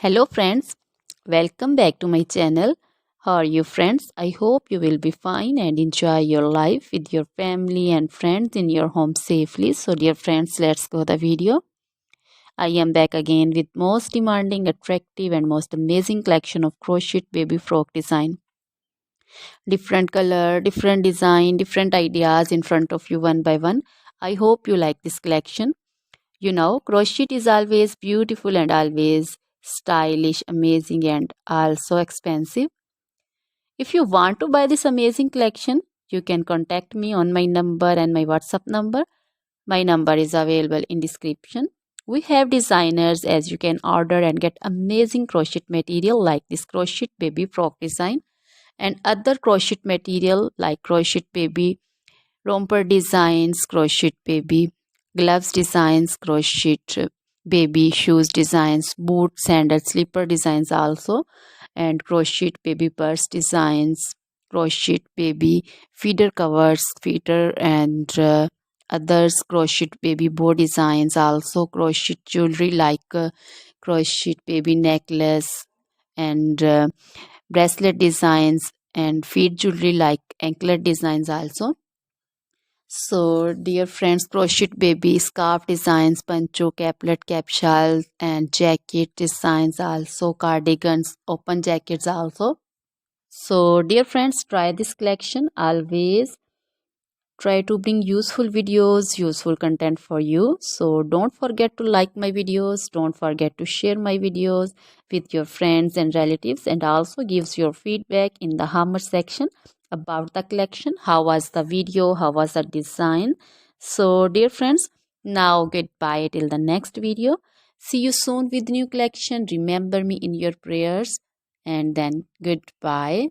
Hello friends, welcome back to my channel. How are you friends? I hope you will be fine and enjoy your life with your family and friends in your home safely. So dear friends, let's go the video. I am back again with most demanding, attractive and most amazing collection of crochet baby frock design. Different color, different design, different ideas in front of you one by one. I hope you like this collection. Crochet is always beautiful and always stylish, amazing, and also expensive. If you want to buy this amazing collection, you can contact me on my number and my WhatsApp number. My number is available in description. We have designers as you can order and get amazing crochet material like this crochet baby frock design and other crochet material like crochet baby romper designs, crochet baby gloves designs, crochet baby shoes designs, boot, sandal, slipper designs also, and crochet baby purse designs, crochet baby feeder covers, feeder and others, crochet baby bow designs also, crochet jewelry like crochet baby necklace and bracelet designs and feet jewelry like anklet designs also. So, dear friends, crochet baby scarf designs, pancho, caplet, capsule, and jacket designs also, cardigans, open jackets also. So, dear friends, try this collection. Always try to bring useful videos, useful content for you. So, don't forget to like my videos. Don't forget to share my videos with your friends and relatives, and also gives your feedback in the hammer section about the collection. How was the video? How was the design? So dear friends, now goodbye till the next video. See you soon with new collection. Remember me in your prayers, and then goodbye.